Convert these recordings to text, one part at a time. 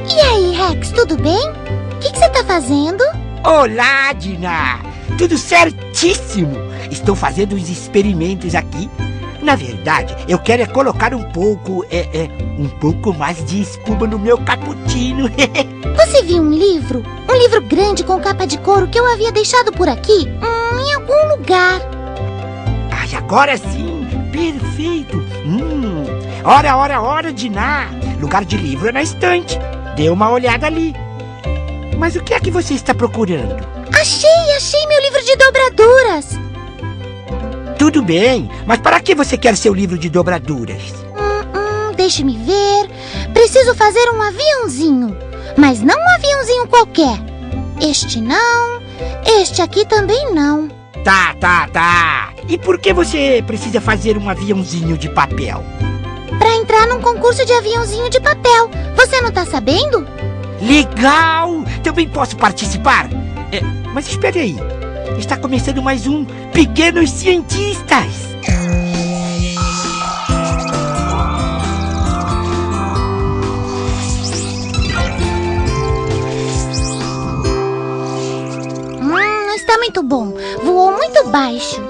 E aí, Rex, tudo bem? O que você tá fazendo? Olá, Dina! Tudo certíssimo! Estou fazendo uns experimentos aqui. Na verdade, eu quero colocar um pouco mais de espuma no meu cappuccino. Você viu um livro? Um livro grande com capa de couro que eu havia deixado por aqui? Em algum lugar. Ai, agora sim! Perfeito! Ora, Dina! Lugar de livro é na estante. Dê uma olhada ali. Mas o que é que você está procurando? Achei meu livro de dobraduras. Tudo bem, mas para que você quer seu livro de dobraduras? Deixe-me ver. Preciso fazer um aviãozinho. Mas não um aviãozinho qualquer. Este não. Este aqui também não. Tá. E por que você precisa fazer um aviãozinho de papel? Para entrar num concurso de aviãozinho de papel. Você não tá sabendo? Legal! Também posso participar? Mas espere aí. Está começando mais um Pequenos Cientistas. Está muito bom. Voou muito baixo.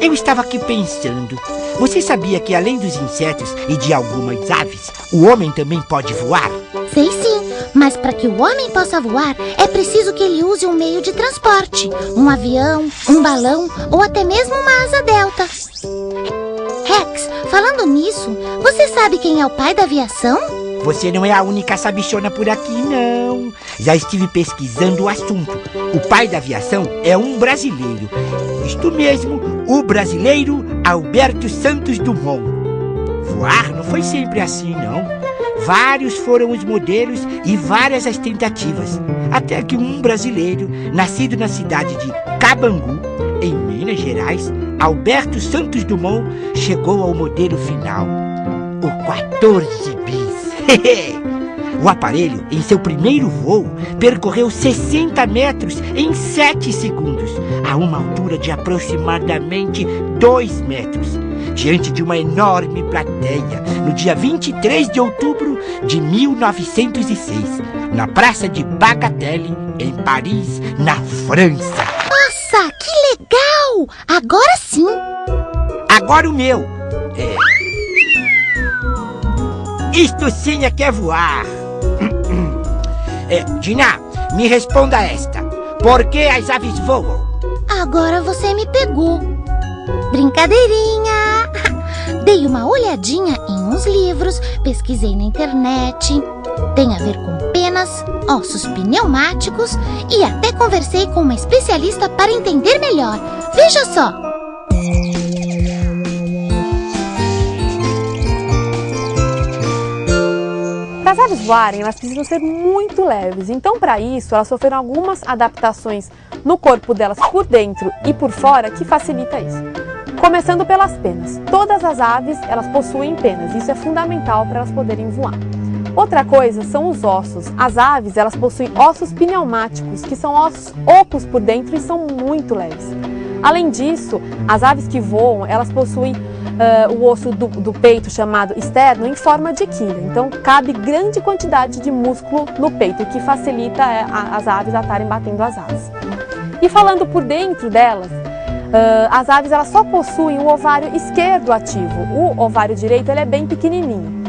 Eu estava aqui pensando. Você sabia que além dos insetos e de algumas aves, o homem também pode voar? Sei sim, mas para que o homem possa voar, é preciso que ele use um meio de transporte. Um avião, um balão ou até mesmo uma asa delta. Rex, falando nisso, você sabe quem é o pai da aviação? Você não é a única sabichona por aqui, não. Já estive pesquisando o assunto. O pai da aviação é um brasileiro. Isto mesmo, o brasileiro Alberto Santos Dumont. Voar não foi sempre assim, não. Vários foram os modelos e várias as tentativas. Até que um brasileiro, nascido na cidade de Cabangu, em Minas Gerais, Alberto Santos Dumont, chegou ao modelo final, o 14 bis. O aparelho, em seu primeiro voo, percorreu 60 metros em 7 segundos, a uma altura de aproximadamente 2 metros, diante de uma enorme plateia, no dia 23 de outubro de 1906, na Praça de Bagatelle, em Paris, na França. Nossa, que legal! Agora sim! Agora o meu. Isto sim é que é voar. Dina, me responda esta. Por que as aves voam? Agora você me pegou. Brincadeirinha! Dei uma olhadinha em uns livros, pesquisei na internet. Tem a ver com penas, ossos pneumáticos e até conversei com uma especialista para entender melhor. Veja só! Para as aves voarem, elas precisam ser muito leves. Então, para isso, elas sofreram algumas adaptações no corpo delas por dentro e por fora que facilita isso. Começando pelas penas. Todas as aves, elas possuem penas. Isso é fundamental para elas poderem voar. Outra coisa são os ossos. As aves, elas possuem ossos pneumáticos, que são ossos ocos por dentro e são muito leves. Além disso, as aves que voam, elas possuem o osso do peito chamado externo em forma de quilha. Então, cabe grande quantidade de músculo no peito, o que facilita as aves a estarem batendo as asas. E falando por dentro delas, as aves elas só possuem o ovário esquerdo ativo. O ovário direito ele é bem pequenininho.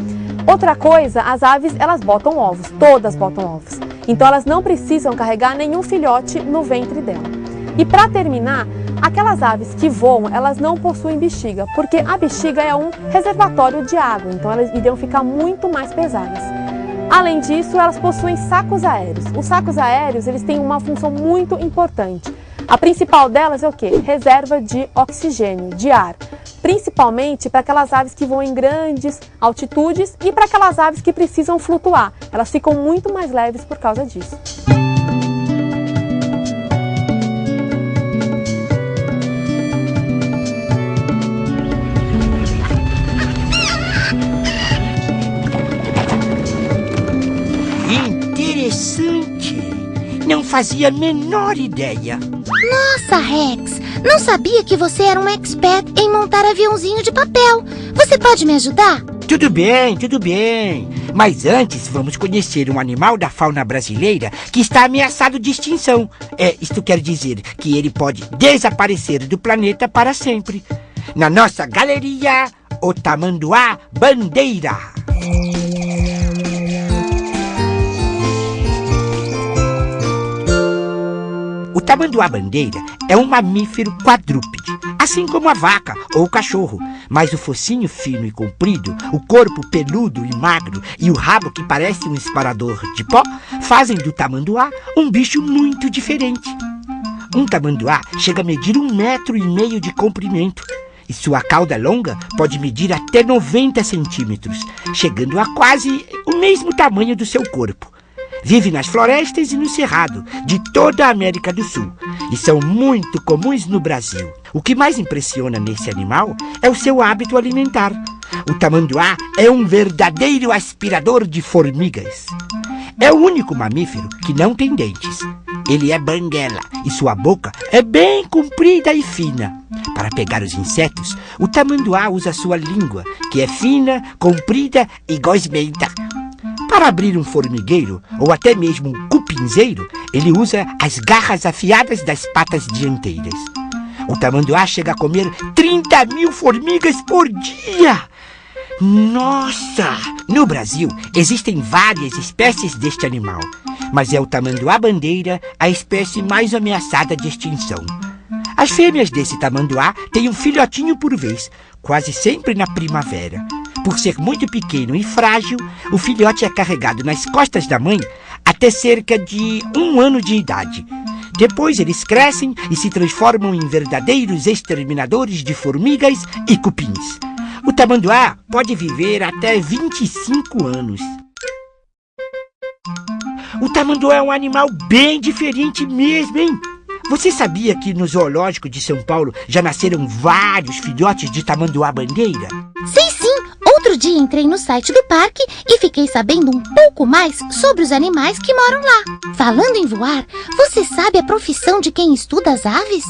Outra coisa, as aves elas botam ovos, todas botam ovos. Então, elas não precisam carregar nenhum filhote no ventre dela. E para terminar, aquelas aves que voam, elas não possuem bexiga, porque a bexiga é um reservatório de água, então elas iriam ficar muito mais pesadas. Além disso, elas possuem sacos aéreos. Os sacos aéreos, eles têm uma função muito importante. A principal delas é o quê? Reserva de oxigênio, de ar. Principalmente para aquelas aves que voam em grandes altitudes e para aquelas aves que precisam flutuar. Elas ficam muito mais leves por causa disso. Interessante! Não fazia a menor ideia. Nossa, Rex, Não sabia que você era um expert em montar aviãozinho de papel. Você pode me ajudar? Tudo bem, tudo bem. Mas antes, vamos conhecer um animal da fauna brasileira que está ameaçado de extinção. Isto quer dizer que ele pode desaparecer do planeta para sempre. Na nossa galeria, o tamanduá bandeira. O tamanduá bandeira é um mamífero quadrúpede, assim como a vaca ou o cachorro, mas o focinho fino e comprido, o corpo peludo e magro e o rabo que parece um disparador de pó fazem do tamanduá um bicho muito diferente. Um tamanduá chega a medir 1,5 metro de comprimento e sua cauda longa pode medir até 90 centímetros, chegando a quase o mesmo tamanho do seu corpo. Vive nas florestas e no cerrado de toda a América do Sul e são muito comuns no Brasil. O que mais impressiona nesse animal é o seu hábito alimentar. O tamanduá é um verdadeiro aspirador de formigas. É o único mamífero que não tem dentes. Ele é banguela e sua boca é bem comprida e fina. Para pegar os insetos, o tamanduá usa sua língua, que é fina, comprida e gosmenta. Para abrir um formigueiro ou até mesmo um cupinzeiro, ele usa as garras afiadas das patas dianteiras. O tamanduá chega a comer 30.000 formigas por dia! Nossa! No Brasil, existem várias espécies deste animal, mas é o tamanduá bandeira a espécie mais ameaçada de extinção. As fêmeas desse tamanduá têm um filhotinho por vez, quase sempre na primavera. Por ser muito pequeno e frágil, o filhote é carregado nas costas da mãe até cerca de 1 ano de idade. Depois eles crescem e se transformam em verdadeiros exterminadores de formigas e cupins. O tamanduá pode viver até 25 anos. O tamanduá é um animal bem diferente mesmo, hein? Você sabia que no zoológico de São Paulo já nasceram vários filhotes de tamanduá bandeira? Sei sim! Outro dia entrei no site do parque e fiquei sabendo um pouco mais sobre os animais que moram lá. Falando em voar, você sabe a profissão de quem estuda as aves?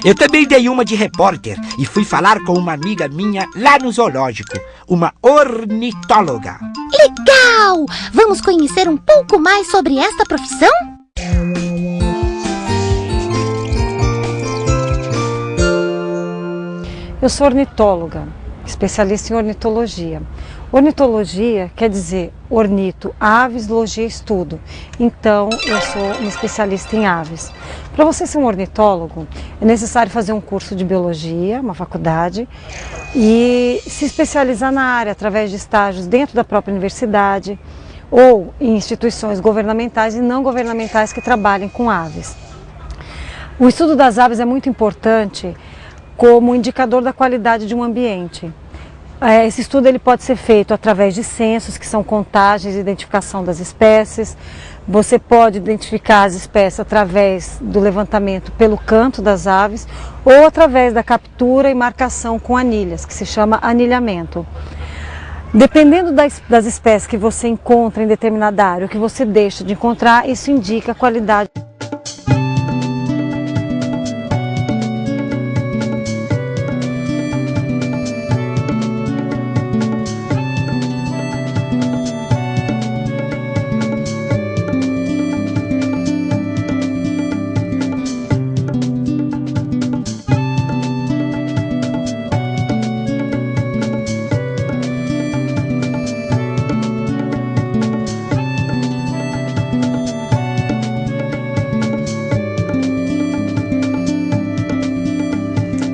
Eu também dei uma de repórter e fui falar com uma amiga minha lá no zoológico, uma ornitóloga. Legal! Vamos conhecer um pouco mais sobre esta profissão? Eu sou ornitóloga, especialista em ornitologia. Ornitologia quer dizer ornito, aves, logia, estudo. Então, eu sou uma especialista em aves. Para você ser um ornitólogo, é necessário fazer um curso de biologia, uma faculdade, e se especializar na área através de estágios dentro da própria universidade ou em instituições governamentais e não governamentais que trabalhem com aves. O estudo das aves é muito importante como indicador da qualidade de um ambiente. Esse estudo ele pode ser feito através de censos, que são contagens e identificação das espécies. Você pode identificar as espécies através do levantamento pelo canto das aves ou através da captura e marcação com anilhas, que se chama anilhamento. Dependendo das espécies que você encontra em determinada área ou que você deixa de encontrar, isso indica a qualidade.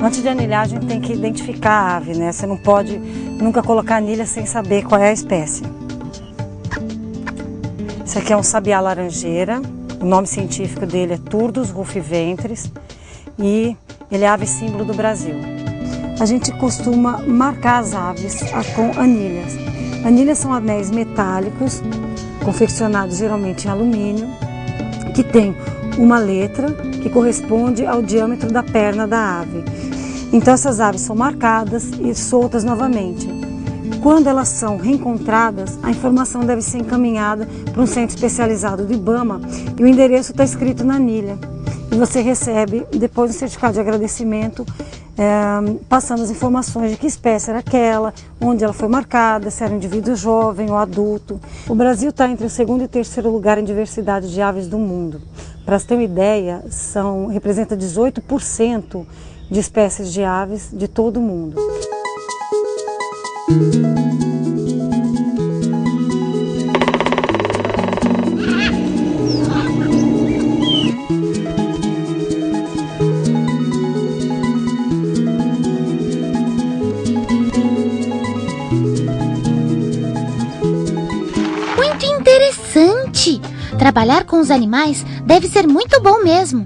Antes de anilhar, a gente tem que identificar a ave, né? Você não pode nunca colocar anilha sem saber qual é a espécie. Esse aqui é um sabiá laranjeira, o nome científico dele é Turdus rufiventris e ele é ave símbolo do Brasil. A gente costuma marcar as aves com anilhas. Anilhas são anéis metálicos, confeccionados geralmente em alumínio, que tem uma letra que corresponde ao diâmetro da perna da ave. Então essas aves são marcadas e soltas novamente. Quando elas são reencontradas, a informação deve ser encaminhada para um centro especializado do IBAMA e o endereço está escrito na anilha. e você recebe depois um certificado de agradecimento, passando as informações de que espécie era aquela, onde ela foi marcada, se era um indivíduo jovem ou adulto. O Brasil está entre o segundo e terceiro lugar em diversidade de aves do mundo. Para você ter uma ideia, representa 18% de espécies de aves de todo o mundo. Muito interessante! Trabalhar com os animais deve ser muito bom mesmo.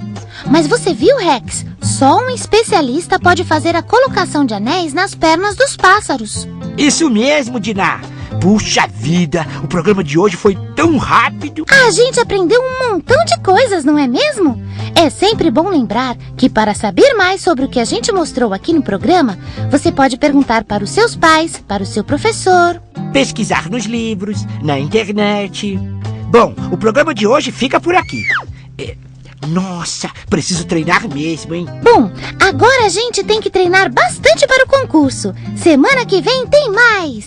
Mas você viu, Rex? Só um especialista pode fazer a colocação de anéis nas pernas dos pássaros. Isso mesmo, Diná. Puxa vida, o programa de hoje foi tão rápido. A gente aprendeu um montão de coisas, não é mesmo? É sempre bom lembrar que para saber mais sobre o que a gente mostrou aqui no programa, você pode perguntar para os seus pais, para o seu professor. Pesquisar nos livros, na internet. Bom, o programa de hoje fica por aqui. Nossa, preciso treinar mesmo, hein? Bom, agora a gente tem que treinar bastante para o concurso. Semana que vem tem mais!